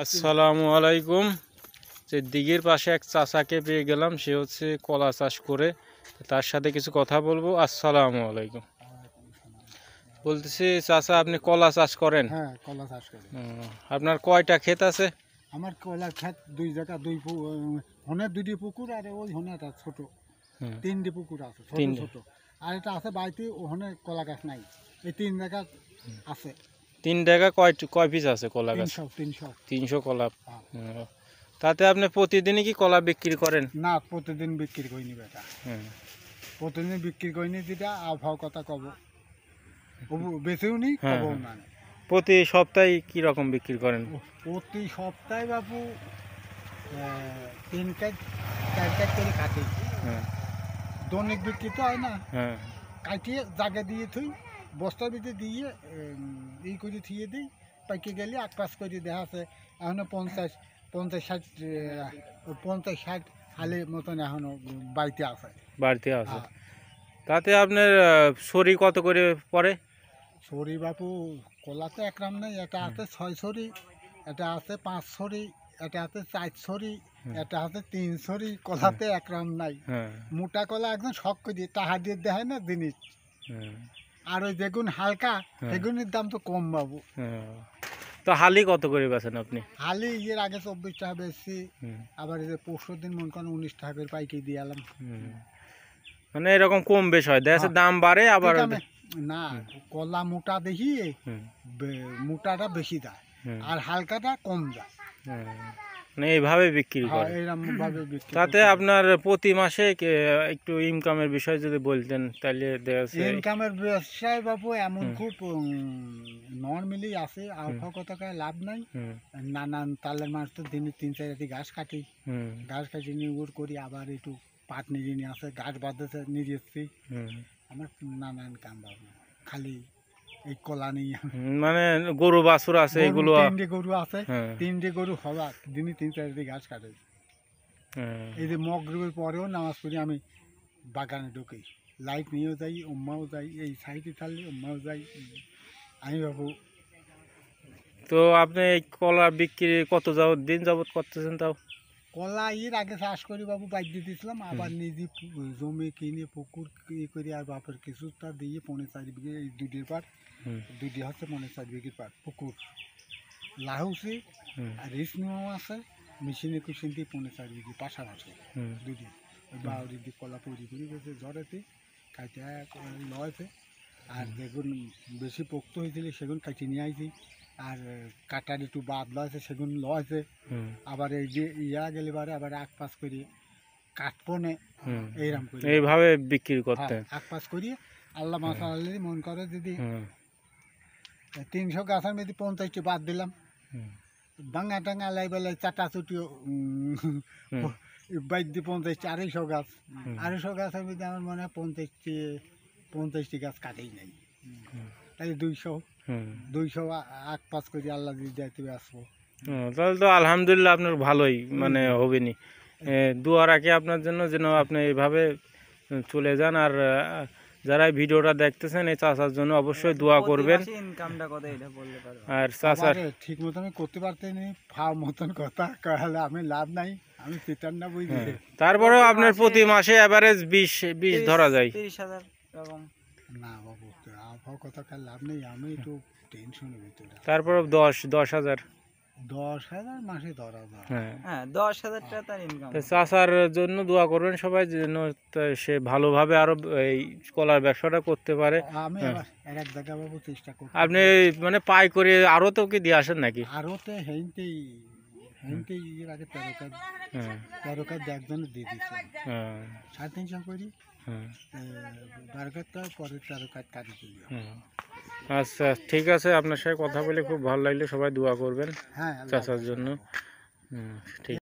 আসসালামু আলাইকুম। যে দিঘির পাশে এক চাচাকে পেয়ে গেলাম, সে হচ্ছে কলা চাষ করে, তার সাথে কিছু কথা বলবো। আসসালামু আলাইকুম। বলতেছি চাচা, আপনি কলা চাষ করেন? হ্যাঁ, কলা চাষ করি। আপনার কয়টা ক্ষেত আছে? আমার কলার ক্ষেত দুই জায়গা, হনে দুইটি পুকুর আর ওই হনে একটা ছোট তিনটি পুকুর আছে, ছোট ছোট। আর এটা আছে বাড়িতে, ওখানে কলা গাছ নাই। এই তিন জায়গা আছে। 3 টাকা কয় পিস আছে কলা গাছ? 300 কলা। তাতে আপনি প্রতিদিনই কি কলা বিক্রি করেন? না, প্রতিদিন বিক্রি করিনি বেটা। প্রতিদিন বিক্রি করিনি, যেটা আবহাওয়ার কথা কব, বেঁচেও নি, কবও না। প্রতি সপ্তাহে কি রকম বিক্রি করেন? প্রতি সপ্তাহে বাবু 3 কেজি 4 কেজি করে কাটি। দৈনিক বিক্রি তো হয় না, কাটিয়ে জায়গা দিয়ে থই, বস্তার ভিতরে দিয়ে এই করে থিয়ে দিই। পাইকে গেলে এক পাশ করে দেখা আছে এখনো 50-60 হালের মতন এখনো বাড়িতে আছে। তাতে আপনার সরি কত করে পড়ে? সরি বাবু, কলা তো একরাম নেই। এটা আছে 6 সরি, এটা আছে 5 সরি, এটা আছে 4 সরি, এটা আছে 3 সরি। কলাতে একরাম নাই। মোটা কলা একদম শখ করে টাকা দিয়ে দেয় না জিনিস। আর ওই যেগুন হালকা, সেগুনের দাম তো কম বাবু। তো হালি কত করে বেচেন আপনি? হালি এর আগে 24 টাকা বেচছি, আবার এই যে 25 দিন মন করেন 19 টাকা করে পাইকারি দিয়ে এলাম। মানে এরকম কম বেশ হয়, দেখা দাম বাড়ে আবার না। কলা মোটা দেখি মোটাটা বেশি দেয়, আর হালকাটা কম দেয়। মানে এইভাবে বিক্রি করে। তাতে আপনার প্রতি মাসে একটু ইনকামের বিষয় যদি বলতেন তাহলে। ইনকামের ব্যবসায় বাবু এমন খুব নর্মালি আছে, আবহাওয়া কথা লাভ নাই। নানান তালের মাছ তো দিনে 3-4 ঘাস কাটি, ঘাস কাটি নিয়ে করি। আবার একটু পাট নিজে নিয়ে আসে, গাছ বাঁধতে নিয়ে এসছি। আমার নানান কাম বাবু, খালি এই কলা নিয়ে। মানে গরু বাছুর আছে, এগুলো 3টে গরু আছে। 3টে গরু হওয়া দিনে 3-4 ঘাস কাটে। এই যে মগরীবের পরেও নামাজ পড়ি আমি বাগানে ঢুকি, লাইট নিয়েও যাই, উম্মাও যাই, এই সাইডে থাকলে উম্মাও যাই আমি বাবু। তো আপনি এই কলা বিক্রি কত দিন যাবত করতেছেন? তাও কলা এর আগে চাষ করি বাবু, বাইক দিতেছিলাম। আবার নিজে জমি কিনে পুকুর করি, আর বাপের কিছুটা দিয়ে 4.5 বিঘে, এই দুটির পার, দুটি হচ্ছে 4.5 বিঘের পার পুকুর লাহুছি। আর রিসনিও আছে, মেশিনে কুশিন দিয়ে 4.5 বিঘে পাশাপাশি দুটি। ওই বাউরি দিয়ে কলা তৈরি করে গেছে ঝড়েতে, কাইটা লয়েছে। আর যেগুন বেশি পোক্ত হয়েছিল সেগুন কাটি নিয়ে আইছি। আর কাটার একটু বাদ লয়েছে, সেগুন লয়েছে। আবার এই যে ইয়া গেলে বারে আবার এক পাশ করি কাটপনে, এইরকম করি এইভাবে বিক্রি করতে এক পাশ করি। আল্লাহ মাসা আল্লাহ মন করে যদি 300 গাছের মধ্যে 50টি বাদ দিলাম, ভাঙা টাঙা লাই বেলায় চাটা চুটিও বাইক দিয়ে 50টি, 250 গাছ, 250 গাছের মধ্যে আমার মনে হয় 50টি গাছ কাটেই নাই। তাহলে 200 এক পাশ করে আল্লাহ দিয়ে যাইতে আসবো। তাহলে তো আলহামদুলিল্লাহ আপনার ভালোই মানে হবে নি। দোয়া রাখি আপনার জন্য, যেন আপনি এইভাবে চলে যান। আর যারা ভিডিওটা দেখতেছেন এই চাচার জন্য অবশ্যই দোয়া করবেন। আর চাচার ঠিক মতো আমি করতে পারতেনি, ফাও মতন কথা কহলে আমি লাভ নাই, আমি পিতার না বুঝি। তারপরেও আপনার প্রতি মাসে এভারেজ 20 ধরা যায়। 30,000 এরকম। না বাবু, আবহাওয়া কথা কাল লাভ নেই, আমি একটু টেনশনের ভিতরে। তারপরে 10,000 মাসে 10,000। হ্যাঁ, 10,000 টাকা তার ইনকাম। চাচার জন্য দোয়া করবেন সবাই, যেন সে ভালোভাবে আরো এই কলার ব্যবসাটা করতে পারে। আমি এক জায়গা বাবু চেষ্টা করি। আপনি মানে পাই করে আরো তো কি দিয়ে আসেন নাকি? আরোতে হেনতেই এর আগে 13 কাজ একজনে দিয়ে দিচ্ছে, 350 করি। 12 কাজ পরে 13 কাজ কাটি দিল। আচ্ছা, ঠিক আছে, আপনার সাথে কথা বলে খুব ভালো লাগলো। সবাই দোয়া করবেন চাচার জন্য। ঠিক।